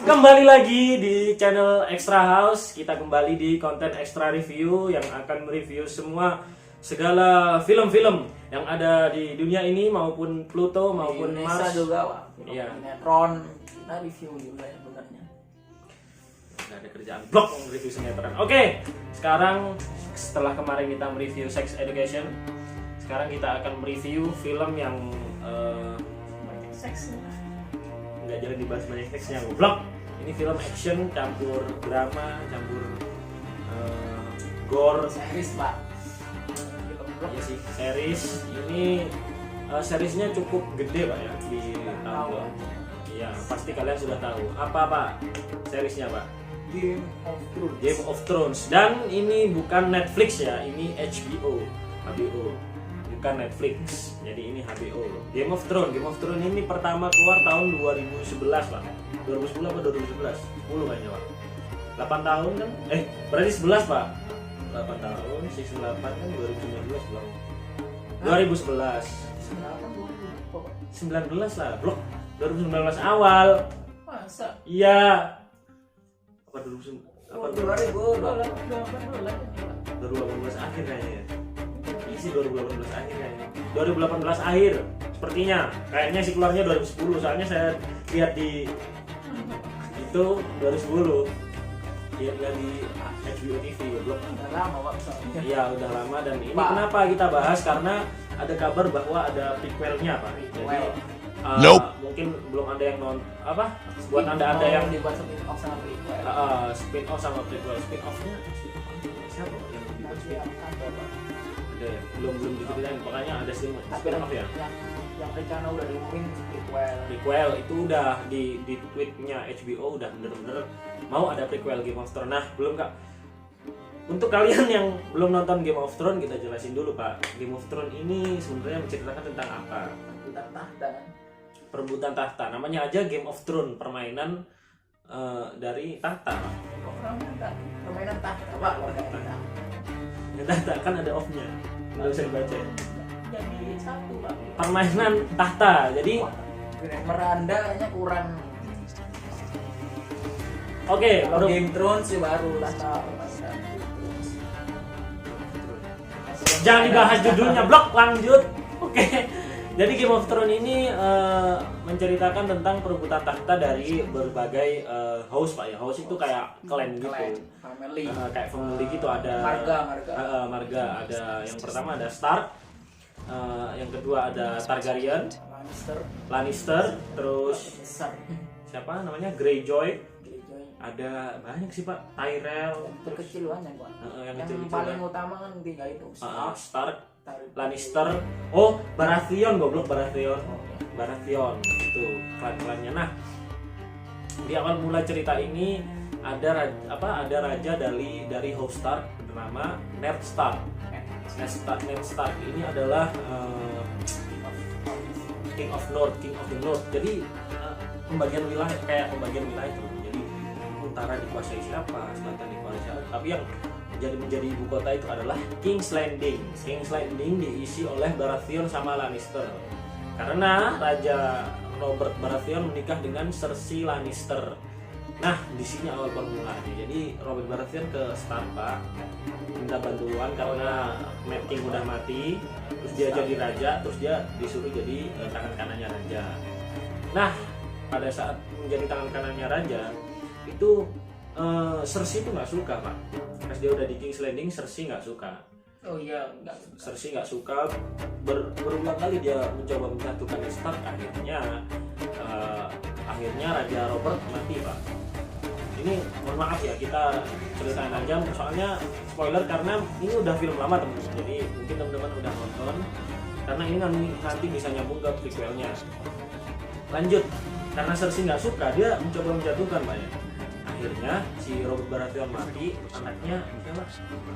Kembali lagi di channel Extra House. Kita kembali di konten Extra Review yang akan mereview segala film-film yang ada di dunia ini maupun Pluto maupun Indonesia Mars juga, Pak. Iya. Sinetron kita review juga ya sebenarnya. Nggak ada kerjaan blog review sinetron. Oke, sekarang setelah kemarin kita mereview Sex Education, sekarang kita akan mereview film yang Banyak seks. nggak jadi dibahas banyak seksnya goblok. Ini film action campur drama campur gore. Series, Pak. Film blog. Ya sih, series ini seriesnya cukup gede Pak ya di tahun. Iya, pasti kalian sudah tahu. Apa Pak seriesnya Pak? Game of Thrones. Game of Thrones. Dan ini bukan Netflix ya, ini HBO. Bukan Netflix. Jadi ini HBO. Game of Thrones. Game of Thrones ini pertama keluar tahun 2011 Pak. 2010 apa 2011? 10 kayaknya Pak. 8 tahun kan? Berarti 11 Pak. 8 tahun, season 8 kan 2019 belum. 2011. 19 lah, blok. 2019 awal. Masa? Iya. Apa 2019? Apa 2018 akhir kayaknya ya. Isi 2018 akhir kayaknya. 2018 akhir sepertinya. Kayaknya sih keluarnya 2010. Soalnya saya lihat di itu 2010. Lihat di HBO TV goblok. Udah lama, Pak. soalnya. Iya, udah lama dan ini Pak. kenapa kita bahas karena ada kabar bahwa ada prequelnya Pak. Jadi Well. mungkin belum ada yang buat anda yang dibuat spin off sama prequel. spin off sama prequel. Spin offnya siapa Pak yang dibuat spin off? Ada ya? Belum diceritain, makanya ada spin off ya. Yang rencana udah diumumin prequel. Prequel itu udah di tweetnya HBO udah bener-bener mau ada prequel Game of Thrones. Nah belum Kak. Untuk kalian yang belum nonton Game of Thrones kita jelasin dulu Pak. Game of Thrones ini sebenarnya menceritakan tentang apa? Rebutan tahta. Perebutan tahta. Namanya aja Game of Thrones, permainan dari tahta. Permainan tahta, Pak. Tahta kan ada off-nya. Nggak bisa dibaca. Jadi satu, Pak. Permainan tahta. Jadi Meranda kayaknya kurang. oke, Kalau Game Thrones sih baru tahta. jangan dibahas judulnya, blok lanjut. Oke. Jadi Game of Thrones ini menceritakan tentang perebutan tahta dari berbagai house Pak ya. House itu kayak clan gitu. Family. Kayak family gitu, ada marga. Ada yang pertama ada Stark. Yang kedua ada Targaryen, Lannister, terus siapa namanya Greyjoy. Ada banyak sih Pak, Tyrell, Terkecil banyak Pak. yang Yang kecil-kecil paling lah. utama kan tiga itu. Stark, Lannister, Baratheon goblok, Baratheon itu klan-klannya. Nah, di awal mula cerita ini ada raja dari House Stark bernama Ned Stark. Ned Stark ini adalah King of the North. Jadi pembagian wilayah itu. Jadi utara dikuasai siapa, selatan dikuasai siapa. Tapi yang menjadi ibu kota itu adalah King's Landing. King's Landing diisi oleh Baratheon sama Lannister. Karena Raja Robert Baratheon menikah dengan Cersei Lannister. Nah, di sini awal permulaannya. Jadi Robert Baratheon ke Stark Pak, minta bantuan karena Mad King udah mati, terus dia jadi raja, terus dia disuruh jadi tangan kanannya raja. Nah, pada saat menjadi tangan kanannya raja, itu Cersei itu nggak suka Pak. Pas dia udah di King's Landing, Cersei nggak suka. Oh iya, enggak. Cersei nggak suka. Berulang kali dia mencoba menyatukan Stark. Akhirnya Raja Robert mati Pak. Ini mohon maaf ya, kita ceritain aja soalnya spoiler karena ini udah film lama teman-teman. Jadi mungkin teman-teman udah nonton karena ini nanti bisa nyambung ke prequelnya. Lanjut, karena Cersei nggak suka, dia mencoba menjatuhkan Pak ya. Akhirnya si Robert Baratheon mati, anaknya siapa?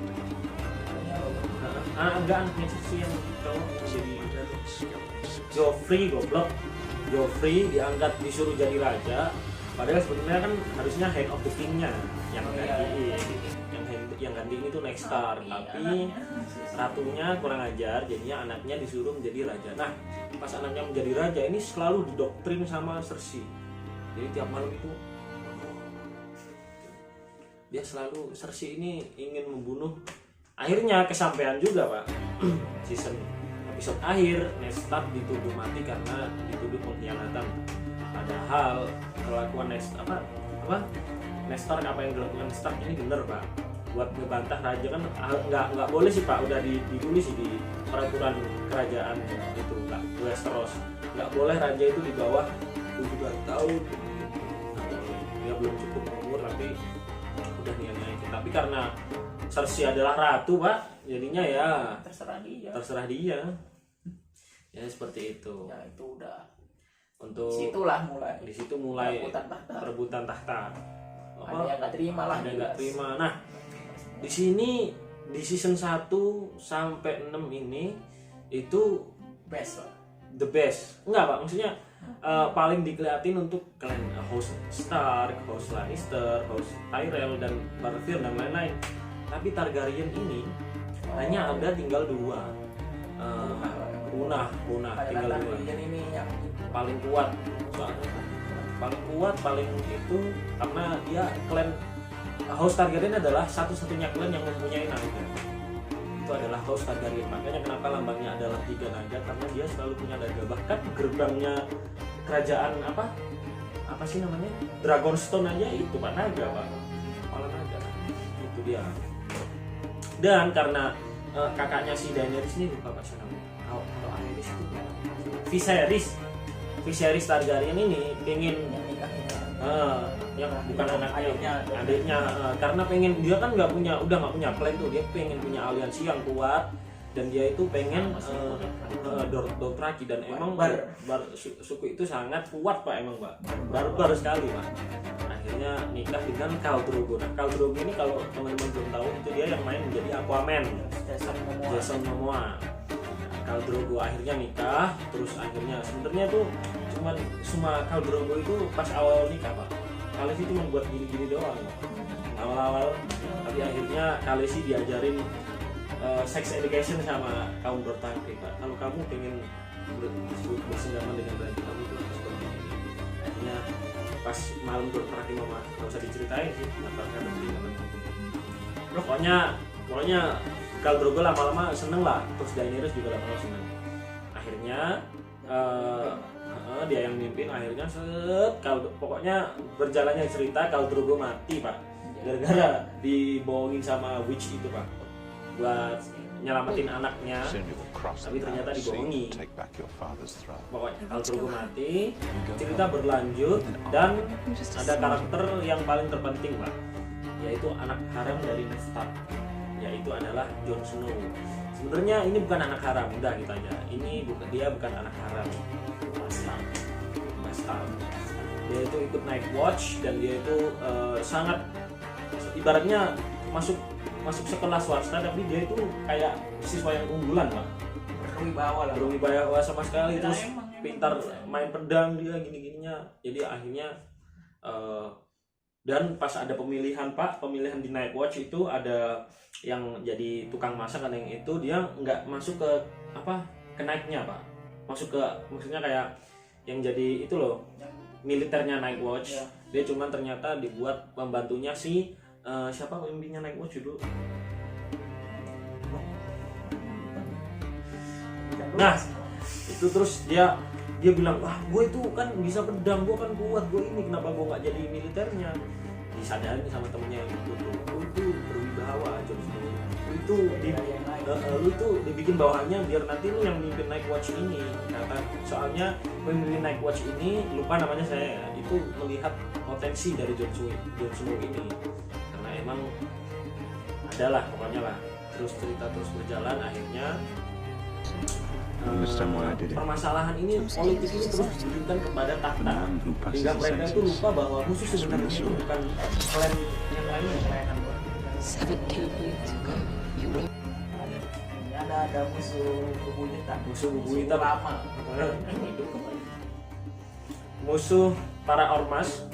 Enggak, anaknya Cersei yang cowok jadi Joffrey goblok. Joffrey diangkat disuruh jadi raja, padahal sebenarnya kan harusnya head of the king-nya yang ganti ini tuh Ned Stark, tapi ratunya kurang ajar, jadinya anaknya disuruh menjadi raja. Nah, pas anaknya menjadi raja ini selalu didoktrin sama Cersei. Jadi tiap malam itu dia selalu Cersei ini ingin membunuh. Akhirnya kesampaian juga Pak. Season episode akhir Ned Stark dituduh mati karena dituduh pengkhianatan. Padahal kelakuan Ned Stark, apa yang dilakukan Ned Stark ini benar Pak. Buat ngebantah raja kan nggak boleh sih Pak, udah ditulis sih di peraturan kerajaan itu nggak Westeros, nggak boleh raja itu di bawah 17 tahun. Dia belum cukup umur tapi udah niat-niat. Tapi karena Cersei adalah ratu Pak, jadinya ya terserah dia. Ya seperti itu. Ya itu udah. Untuk di situ mulai perebutan tahta. Ada yang nggak terima lah. Ada yang nggak terima. Nah, di sini di season 1 sampai 6 ini itu best lah. The best. Enggak Pak, maksudnya paling dikeliatin untuk kalian host Stark, host Lannister, host Tyrell dan Baratheon dan lain-lain. Tapi Targaryen ini hanya ada tinggal 2. Punah tinggal 2. Ini yang Paling kuat soalnya. Paling itu karena dia klan House Targaryen adalah satu-satunya klan yang mempunyai naga. Itu adalah House Targaryen. Makanya kenapa lambangnya adalah 3 naga, karena dia selalu punya naga. Bahkan gerbangnya kerajaan apa sih namanya, Dragonstone aja itu Pak, naga Pak, kepala naga. Itu dia. Dan karena kakaknya si Daenerys ini lupa Pak siapa namanya. Kalau Aerys itu Viserys Targaryen ini pengen yang bukan adiknya, karena pengen, dia kan udah nggak punya klan tuh, dia pengen punya aliansi yang kuat dan dia itu pengen Dothraki, dan emang suku itu sangat kuat Pak, emang Pak, barbar sekali Pak. Akhirnya nikah dengan Khal Drogo. Nah, Khal Drogo ini kalau teman-teman belum tahu, itu dia yang main menjadi Aquaman, Jason Momoa. Khal Drogo akhirnya nikah, terus akhirnya sebenarnya tuh cuma Khal Drogo itu pas awal nikah Pak, Khaleesi cuma buat gini-gini doang awal-awal, tapi akhirnya Khaleesi diajarin sex education sama kaum Dothraki Pak. Kalau kamu pengen bersinggaman dengan raja kamu itu harus seperti ini. Akhirnya pas malam Dothraki mama nggak usah diceritain sih, pokoknya Khal Drogo lama-lama seneng lah, terus Daenerys juga lama-lama seneng. Akhirnya dia yang mimpin, akhirnya pokoknya berjalannya cerita Khal Drogo mati Pak, gara-gara dibohongin sama witch itu Pak, buat nyelamatin anaknya, tapi ternyata dibohongi. Pokoknya Khal Drogo mati, cerita berlanjut, dan ada karakter yang paling terpenting Pak, yaitu anak haram dari Ned Stark, yaitu adalah Jon Snow. Sebenarnya ini bukan anak haram, udah gitu aja. Dia bukan anak haram, bastard. Dia itu ikut Night Watch, dan dia itu sangat ibaratnya masuk sekolah swasta, tapi dia itu kayak siswa yang unggulan Pak. Berwibawa sama sekali, terus pintar main pedang dia gini-gininya. Jadi akhirnya dan pas ada pemilihan di Night Watch itu ada yang jadi tukang masak, kan yang itu dia nggak masuk ke nightnya Pak, maksudnya kayak yang jadi itu loh, militernya Night Watch ya. Dia cuman ternyata dibuat pembantunya si siapa pemimpinnya Night Watch dulu. Nah itu terus dia bilang, wah gue itu kan bisa pedang, gue kan kuat, gue ini kenapa gue nggak jadi militernya. Disadarin sama temennya yang itu tuh, lu itu berwibawa Jon Snow, lu tuh dibikin bawahannya biar nanti lu yang mimpin Night Watch ini. Kata soalnya pemimpin Night Watch ini, lupa namanya saya, itu melihat potensi dari Jon Snow ini, karena emang adalah pokoknya lah. Terus cerita terus berjalan, akhirnya permasalahan ini, politik ini terus ditujukan kepada tahta, hingga mereka itu lupa bahwa musuh sebenarnya itu bukan klan yang lain yang kelayakan. Ada musuh bebuyutan lama, musuh para ormas,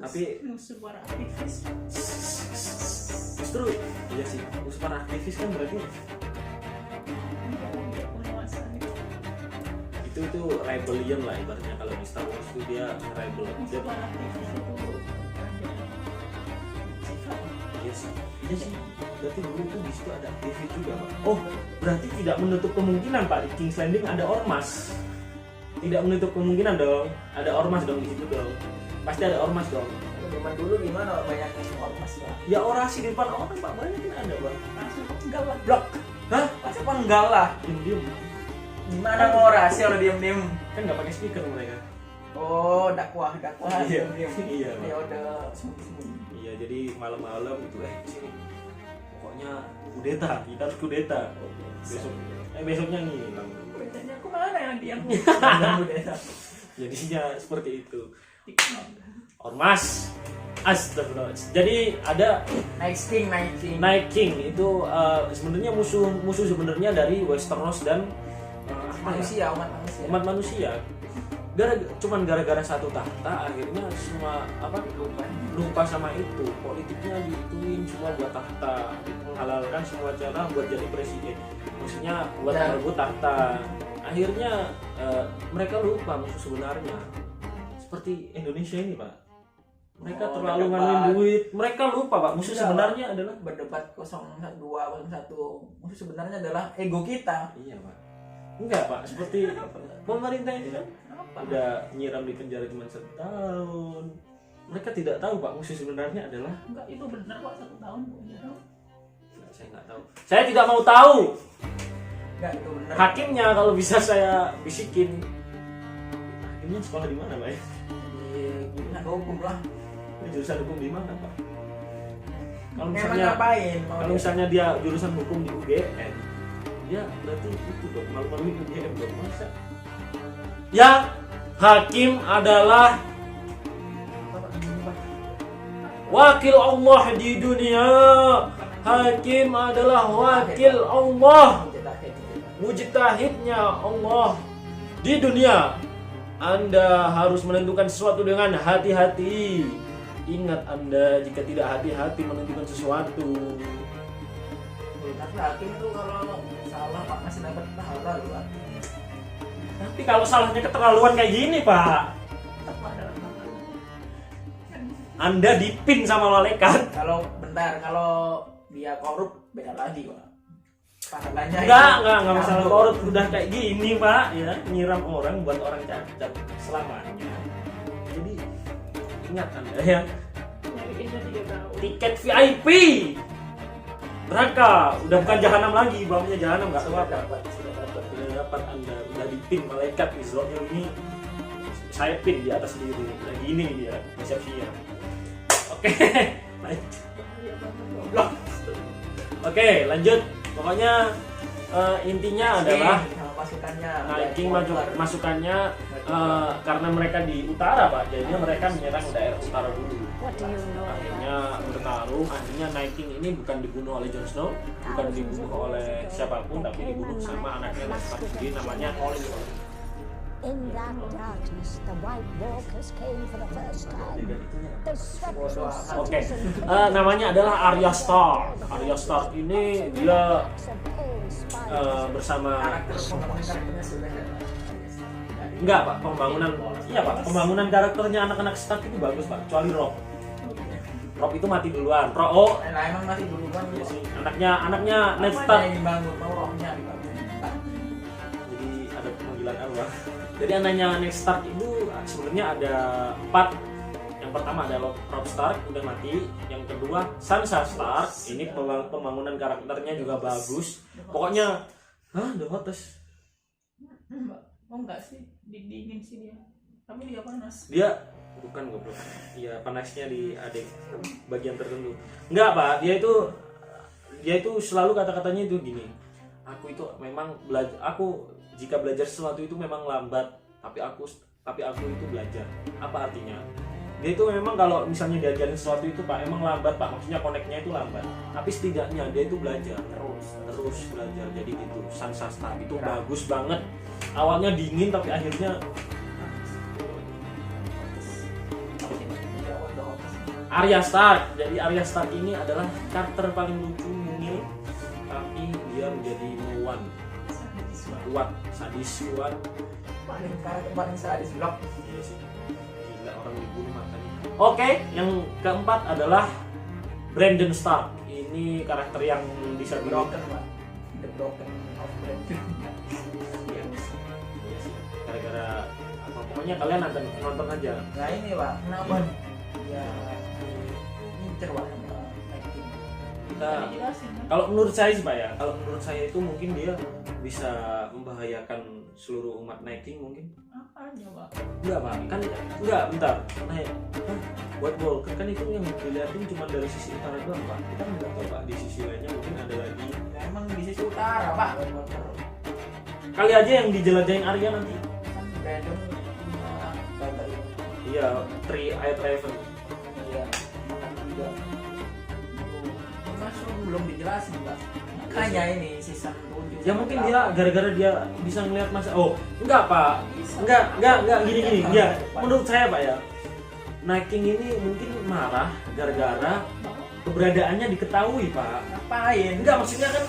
tapi musuh para aktivis. Justru iya sih, musuh para aktivis kan berarti itu rebellion lah ibaratnya. Kalau di Star Wars itu dia rebel. Musuh para aktivis itu sih. Iya sih. Berarti dulu itu di situ ada David juga, Pak. Oh, berarti tidak menutup kemungkinan Pak di King's Landing ada ormas. Tidak menutup kemungkinan dong. Ada ormas dong di situ dong. Pasti ada ormas dong. Zaman dulu gimana banyak yang ormas Pak? Ya orasi di depan orang Pak, banyak kan ada Pak. Langsung penggal lah, blok. Hah? Masa penggal lah? Diem-diem. Gimana mau orasi kalau diem-diem? Kan nggak pakai speaker mereka. Oh, dakwah. Iya. diem-diem. Iya, Pak. Ya udah sembunyi. Iya, jadi malam-malam itu sini. Pokoknya kudeta, kita harus kudeta. Besoknya ngilang. Bedanya aku mana yang diam? Ganggu desa. Jadinya seperti itu. Ormas. Astagfirullah. Jadi ada Night King. Night King itu sebenarnya musuh sebenarnya dari Westeros dan Manusia. umat manusia. Cuman gara-gara satu tahta akhirnya semua lupa sama itu, politiknya diituin semua buat tahta, menghalalkan semua cara buat jadi presiden, maksudnya buat merebut tahta. Akhirnya mereka lupa musuh sebenarnya, seperti Indonesia ini Pak, mereka terlalu nganuin duit, mereka lupa Pak musuh sebenarnya adalah berdebat 02, 01. Musuh sebenarnya adalah ego kita. iya Pak, enggak Pak, seperti pemerintah ini kan udah nyiram di penjara cuma setahun. Mereka tidak tahu Pak musuh sebenarnya adalah Enggak, itu benar Pak, 1 tahun penjara. Saya nggak tahu. Saya tidak mau tahu. Enggak, itu benar. Hakimnya kalau bisa saya bisikin. Hakimnya sekolah di mana Pak? Gimana hukum lah. Jurusan hukum di mana Pak? Kalau Memang misalnya ngapain? kalau misalnya dia jurusan hukum di UGM, dia berarti itu dong malu-maluin UGM dong masa? Ya, hakim adalah wakil Allah di dunia. Hakim adalah wakil Allah, mujtahidnya Allah di dunia. Anda harus menentukan sesuatu dengan hati-hati. Ingat Anda jika tidak hati-hati menentukan sesuatu. Tapi hakim itu kalau salah Pak masih dapat pahala loh Pak. Tapi kalau salahnya keterlaluan kayak gini Pak, Anda dipin sama malaikat. Kalau dia korup beda lagi Pak. Pahalanya Enggak masalah korup, udah kayak gini Pak ya, nyiram orang buat orang cacat selamanya. Jadi ingat Anda ya, tiket VIP neraka, udah bukan jahanam lagi, bawahnya jahanam nggak tahu apa. Sudah dapat Anda, udah dipin malaikat Israel ini, saya pin di atas diri, lagi ini dia siap-siap. Oke, Oke, lanjut. Pokoknya intinya adalah King masukannya karena mereka di utara Pak, jadinya mereka menyerang daerah utara dulu. Akhirnya bertarung, akhirnya Night King ini bukan dibunuh oleh Jon Snow, bukan dibunuh oleh siapapun, tapi dibunuh sama anaknya Ned Stark sendiri, namanya Olenna. In that darkness, the White Walkers came for the first time. They swept through Oke, cities and namanya adalah Arya Stark. Arya Stark ini dia bersama enggak Pak, pembangunan karakternya anak-anak Stark itu bagus Pak, kecuali Robb. Robb itu mati duluan. emang mati duluan Iya sih. Anaknya Ned Stark. Jadi ada pemanggilan arwah. Jadi anaknya Ned Stark itu sebenarnya ada 4. Yang pertama ada Robb Stark udah mati. Yang kedua Sansa Stark. Ini pembangunan karakternya juga bagus. Pokoknya, the hottest. Oh enggak sih, dingin sih dia. Tapi dia panas. Dia bukan goblok. Iya, panasnya di adik bagian tertentu. Enggak Pak, dia itu selalu kata-katanya itu gini. Aku itu memang jika belajar sesuatu itu memang lambat, tapi aku itu belajar. Apa artinya? Dia itu memang kalau misalnya diajarin sesuatu itu Pak, emang lambat Pak, maksudnya connect-nya itu lambat. Tapi setidaknya dia itu belajar terus belajar. Jadi gitu. Sansa Stark itu bagus banget. Awalnya dingin tapi akhirnya Arya Stark. Jadi Arya Stark ini adalah karakter paling lucu, mungil, tapi dia menjadi mewan. Kuat, sadis, kuat. Paling sadis blok. Iya sih. Gila, orang dibunuh matanya. Oke, yang keempat adalah Brandon Stark. Ini karakter yang bisa Broken Pak, The Broken of Brandon. Iya sih. Gara-gara apa pokoknya kalian nonton aja. Nah ini Pak, kenapa ya ngincer Pak sama acting? Kita Dijelasin kan? kalau menurut saya sih Pak ya, kalau menurut saya itu mungkin dia bisa membahayakan seluruh umat Night King mungkin. Apanya Pak? Enggak Pak, kan enggak bentar. White Walker kan itu yang dilihatin cuma dari sisi utara doang Pak. Kita nggak tahu Pak di sisi lainnya mungkin ada lagi. Ya, emang di sisi utara Pak, Walker. Kali aja yang dijelajahin Arya nanti. Kan Brandon punya gambar ini. Iya, Three Eyed Raven. Iya, makan juga. Masuk belum dijelasin Pak. Makanya ini season 7. Ya mungkin dia gara-gara dia bisa ngelihat masa. Oh, enggak Pak. Enggak gini. Enggak. Menurut saya Pak ya, Night King ini mungkin marah gara-gara keberadaannya diketahui Pak. Ngapain? Enggak, maksudnya kan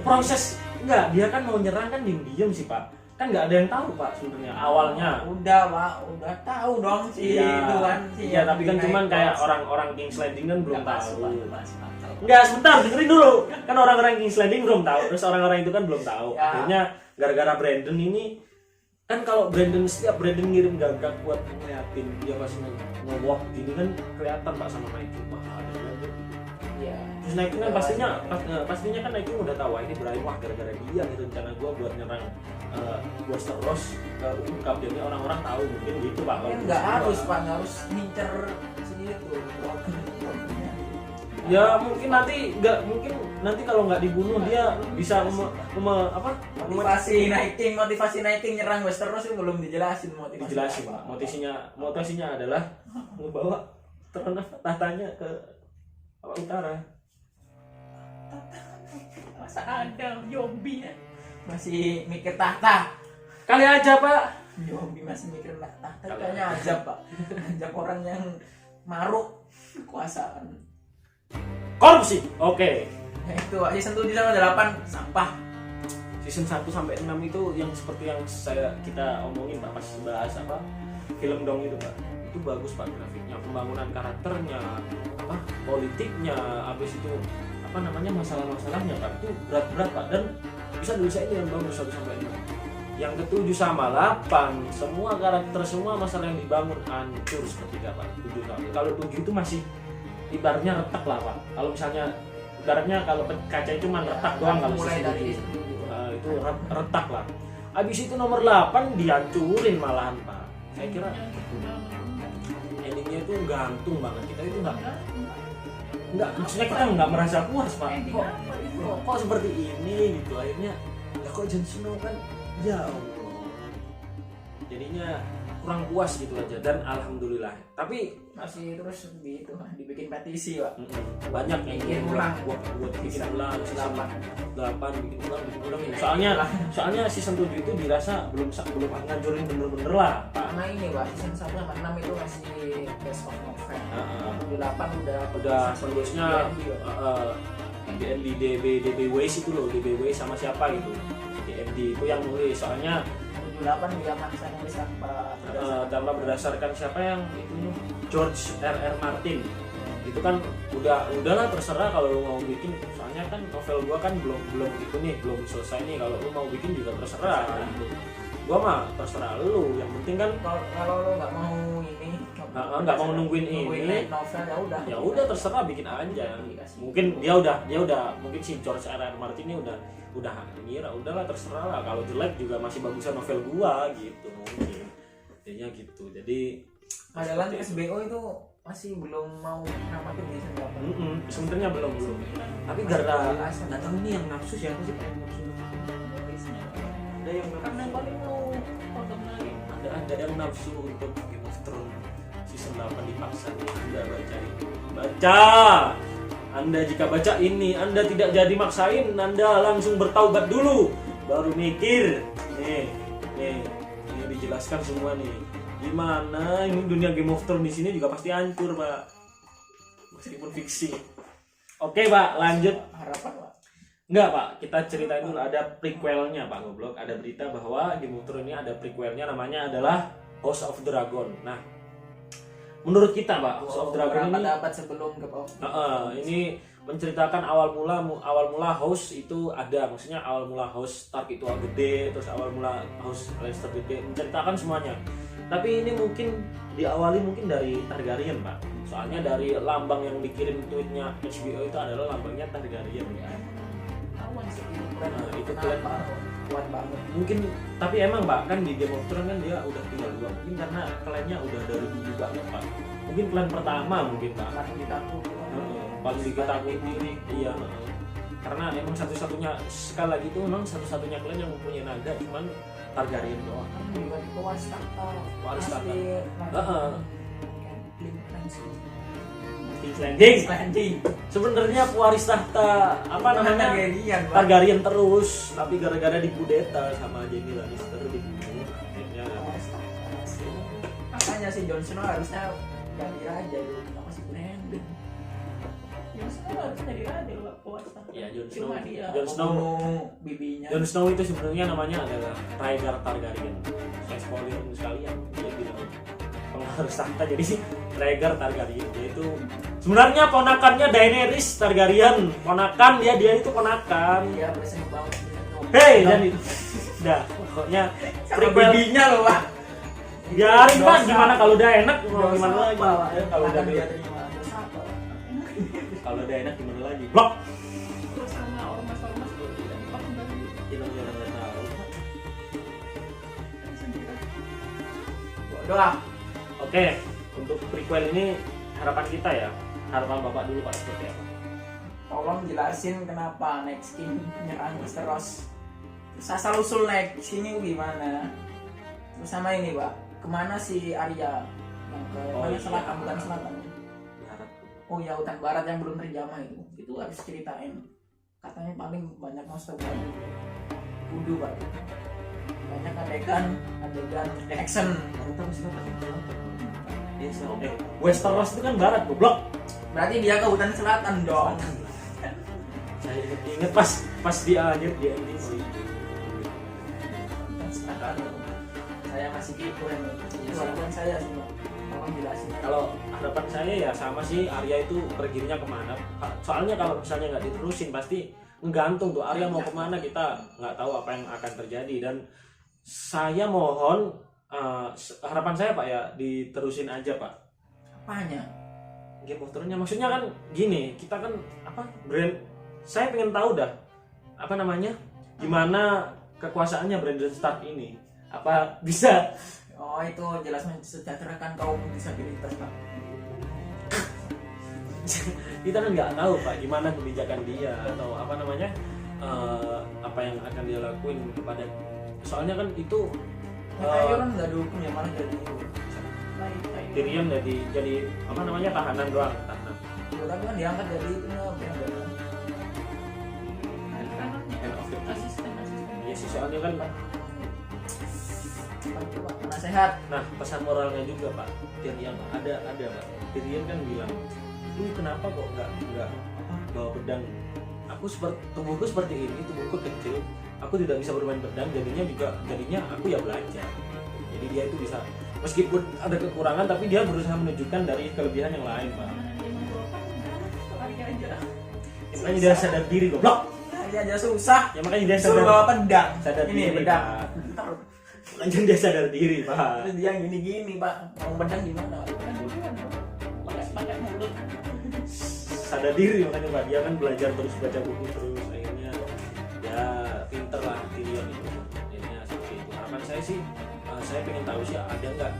proses enggak, dia kan mau nyerang kan diem-diem sih Pak. Kan nggak ada yang tahu Pak sebenarnya awalnya. Udah Pak, udah tahu dong sih itu kan. Iya, tapi kan cuman kayak orang-orang King's Landing kan belum tahu. Masuk akal. Enggak, sebentar, dengerin dulu. Kan orang-orang King's Landing belum tahu, terus orang-orang itu kan belum tahu. Ya. Akhirnya gara-gara Brandon ini kan kalau setiap Brandon ngirim gagak buat ngeliatin dia pas nge-walk gini kan kelihatan Pak sama Night King. Wah, ada Brandon. Iya. Terus Night King kan pastinya kan Night King udah tahu, wah ini berakhir wah gara-gara dia nih rencana gua buat nyerang Westeros ungkap, jadi orang-orang tahu mungkin gitu Pak. Ya nggak harus Pak, nggak harus ngincer sini tuh brokennya. Ya mungkin nanti kalau nggak dibunuh dia bisa motivasi Night King nyerang Westeros itu belum dijelasin motivasi. dijelasin Pak. Motivasinya adalah ngebawa tahtanya ke utara. Masa ada zombie ya? Masih mikir tahta. Kali aja Pak. Zombie masih mikir tahta, kayaknya ajab Pak. Ajab orang yang maruk kekuasaan. Korupsi. Oke. Ya itu Pak, season 7 sama 8 sampah. Season 1 sampai 6 itu yang seperti yang kita omongin Pak pas bahas film dong itu Pak. Itu bagus Pak grafiknya, pembangunan karakternya, politiknya, habis itu masalah-masalahnya Pak. Itu berat-berat Pak dan bisa diusahain dengan bagus 1 sampai 6. Yang ke-7 sama 8 semua karakter, semua masalah yang dibangun hancur seketika Pak. 7 sampai. Kalau 7 itu masih ibaratnya retak lah Pak. Kalau misalnya ibaratnya kalau kaca itu cuma retak doang kalau mulai season dari 7. Itu retak lah. Habis itu nomor 8 dihancurin malahan Pak. Saya kira endingnya itu gantung banget. Kita itu enggak, maksudnya kita nggak merasa puas Pak. Kok seperti ini gitu. Akhirnya ya kok Jon Snow kan ya Allah. Jadinya kurang puas gitu aja dan alhamdulillah. Tapi masih terus dibikin petisi Pak. Banyak yang bikin ulang buat bikin ulang season 8 bikin ulang. Nah, Soalnya season 7 itu dirasa belum ngancurin bener-bener lah Pak. Karena ini Pak, season 1 sama 6 itu masih best of novel. 8 udah penulisnya DND DB Ways itu loh, DB Ways sama siapa gitu. DND itu yang nulis, soalnya 8 dia maksa nulis tanpa berdasarkan siapa yang itu George R.R. Martin. Itu kan udahlah terserah kalau lu mau bikin, soalnya kan novel gua kan belum selesai nih, kalau lu mau bikin juga terserah gitu. Gua mah terserah lu, yang penting kan kalau lu nggak mau ini nggak mau nungguin ini novel ya udah terserah bikin aja. Mungkin dia udah mungkin si George R.R. Martin ini udah ngira udahlah terserah lah, kalau jelek juga masih bagusan novel gua gitu mungkin jadinya gitu. Jadi padahal SBO itu masih belum mau namatin di season 8. sebenarnya belum tapi gara-gara nggak tahu ini yang nafsu siapa sih pengen nafsu. Ada yang Karena paling mau lagi. ada yang nafsu untuk Game of Thrones season 8 dipaksa nih. Anda baca Anda jika baca ini Anda tidak jadi maksain, Anda langsung bertaubat dulu baru mikir. Nih dijelaskan semua nih gimana ini dunia Game of Thrones di sini juga pasti hancur Pak, meskipun fiksi. Oke Pak, lanjut. Harapan Pak. Enggak Pak, kita ceritain dulu, ada prequelnya Pak Goblok. Ada berita bahwa Game of Thrones ini ada prequelnya, namanya adalah House of Dragon. Nah, menurut kita Pak, House of Dragon ini dapat sebelum ke bawah. ini menceritakan awal mula House itu ada, maksudnya awal mula House Stark itu gede, terus awal mula House Lannister gede, menceritakan semuanya. Tapi ini mungkin diawali mungkin dari Targaryen Pak, soalnya dari lambang yang dikirim tweetnya HBO itu adalah lambangnya Targaryen ya. Awan sih Itu kenapa kuat banget. Mungkin, tapi emang Pak kan di Game of Thrones kan dia udah tinggal 2, mungkin karena klannya udah dari dulu banget Pak, mungkin klan pertama mungkin Pak. Paling ditakuti. Paling diketahui, iya. Karena emang satu-satunya, sekali lagi itu memang satu-satunya klan yang mempunyai naga cuman Targaryen doang. Juga di Waris Tahta. Waris Tahta. King's Landing. Sebenarnya pewaris tahta apa namanya Targaryen terus, tapi gara-gara dikudeta sama Jaime Lannister dibunuh. Akhirnya makanya si Jon Snow harusnya ganti raja dulu, kenapa si Brandon? Jon Snow harusnya jadi raja loh, pewaris tahta. Ya, Jon Cuma dia Snow bibinya. Jon Snow itu sebenarnya namanya adalah Rhaegar Targaryen. Saya spoilerin sekalian, dia bilang pewaris tahta jadi Rhaegar Targaryen, yaitu sebenarnya ponakannya Daenerys Targaryen, ponakan dia itu ponakan. Iya, berasa banget. Hei, dan dah pokoknya prequel bibinya loh Pak. biarin Pak, gimana kalau udah enak mau gimana lagi? Kalau udah dia terima dosa apa? kalau udah enak gimana lagi? Blok. Terus sama ormas-ormas tuh tidak dipakai dari Jangan tahu. bodoh ah. Oke, untuk prequel ini harapan kita ya, harapan Bapak dulu Pak seperti apa? Tolong jelasin kenapa Next King nyerang Westeros. Terus asal usul Next King ini gimana? Terus sama ini Pak, kemana si Arya? Yang ke mana selatan, bukan selatan. Barat. Oh ya, hutan barat yang belum terjamah itu harus ceritain. Katanya paling banyak monster baru. Kudu Pak. Banyak adegan action. Tahu siapa sih? Westeros itu kan barat, goblok. Berarti dia ke hutan selatan dong. Saya inget pas dia aja di ending. Saya masih gitu kan. Itu harapan saya sih Pak. Tolong jelasin. Kalau harapan saya ya sama sih, Arya itu perginya kemana. Soalnya kalau misalnya nggak diterusin pasti menggantung tuh Arya mau kemana, kita nggak tahu apa yang akan terjadi. Dan saya mohon harapan saya Pak ya diterusin aja Pak. Apanya? Game of Thrones-nya maksudnya kan gini, kita kan apa brand, saya pengen tahu dah apa namanya, gimana kekuasaannya Brandon Stark ini, apa bisa Oh itu jelas mensejahterakan kaum disabilitas Pak. kita kan nggak tahu Pak gimana kebijakan dia atau apa namanya, apa yang akan dia lakuin kepada, soalnya kan itu Tyrion nggak dukung ya, malah jadi Tyrion jadi apa namanya, tahanan doang, tahanan. tapi kan diangkat jadi itu asisten. Iya sih, soalnya kan Penasehat. nah pesan moralnya juga Pak, Tyrion ada Pak. Tyrion kan bilang, lu kenapa kok nggak bawa pedang? Tubuhku seperti ini, tubuhku kecil, aku tidak bisa bermain pedang, jadinya aku ya belajar. Jadi dia itu bisa, meskipun ada kekurangan tapi dia berusaha menunjukkan dari kelebihan yang lain Pak. Makanya dia sadar diri goblok. Dia aja susah. Ya makanya dia Suruh bawa pedang. sadar Ini diri pedang. Pak. Makanya dia sadar diri Pak. Terus dia gini Pak, mau pedang gimana? Pakai mulut. Sadar diri makanya Pak, dia kan belajar terus, baca buku terus, akhirnya ya pinter lah Tyrion itu. Akhirnya seperti itu. Harapan saya sih, saya pengen tahu sih ada nggak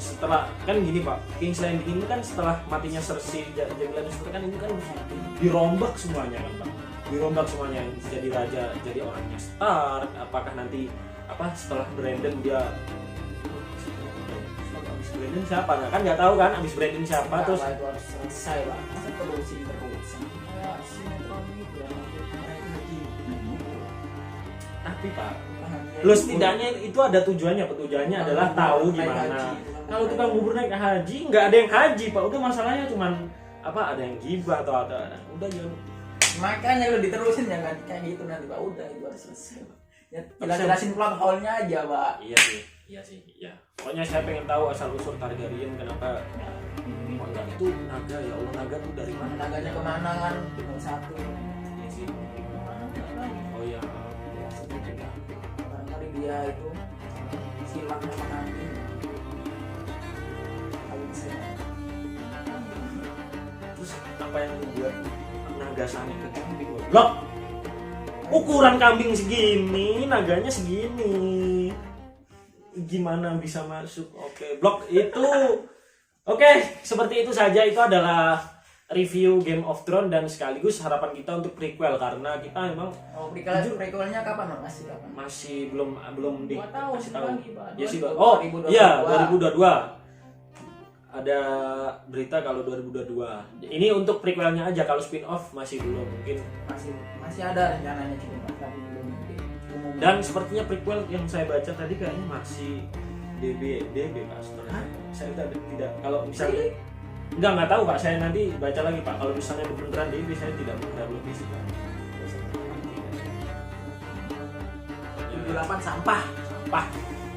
setelah, kan gini Pak, King's Landing ini kan setelah matinya Cersei, Jaime Lannister kan ini kan dirombak semuanya kan Pak, dirombak semuanya jadi raja, jadi orangnya Stark. Apakah nanti apa setelah Brandon dia abis Brandon siapa, nah, kan nggak tahu kan abis Brandon siapa. Terus itu harus selesai Pak, masa terusin kayak sinetron gitu ya, tapi Pak, lo setidaknya itu ada tujuannya. Tujuannya adalah tahu gimana. Kalau tukang bubur naik haji, nggak ada yang haji Pak. Udah masalahnya cuman apa, ada yang gibah atau ada udah ya. Makanya lo diterusin ya kan kayak gitu nanti Pak, udah itu harus selesai Pak. Ya jelasin plot hole-nya aja Pak. Iya sih. Pokoknya saya pengen tahu asal usul Targaryen kenapa enggak itu naga, ya Allah, naga tuh dari mana? Naganya kemana kan? Tinggal satu. Iya sih. Oh ya, Ya, seperti itu. Barangkali dia itu silang sama kambing. Kalau bisa. terus apa yang membuat naga Sonic ke kambing? Blok. Ukuran kambing segini, naganya segini. Gimana bisa masuk? Oke, blok itu. Oke, seperti itu saja. Itu adalah review Game of Thrones dan sekaligus harapan kita untuk prequel karena kita emang Oh, prequelnya kapan, Mas? Masih kapan? masih belum 2 tahun dikasih tahu. lagi, Pak. Ya sih, Pak. 2022. Oh, iya 2022. Ada berita kalau 2022. Ini untuk prequelnya aja, kalau spin-off masih belum mungkin. Masih ada rencananya juga, Mas, tapi belum diumumkan. Dan sepertinya prequel yang saya baca tadi kayaknya masih DB Pak sebenarnya. Saya tidak kalau misalnya nggak tahu Pak, saya nanti baca lagi Pak. Kalau misalnya beneran DB saya tidak lebih sih Pak. 78 sampah.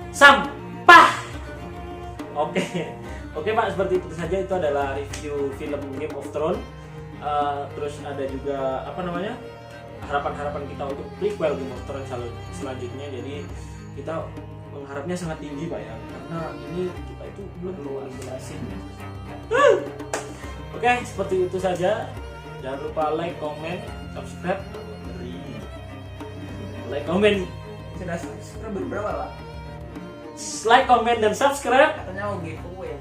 Sampah. Oke Pak, seperti itu saja. Itu adalah review film Game of Thrones. Terus ada juga harapan-harapan kita untuk prequel Game of Thrones selanjutnya. Jadi kita mengharapnya sangat tinggi Pak ya, karena ini kita itu belum dijelasin. Oke, seperti itu saja. Jangan lupa like, comment, subscribe. Like, comment, Sudah subscriber berapa, Pak? like, comment dan subscribe. Katanya mau giveaway.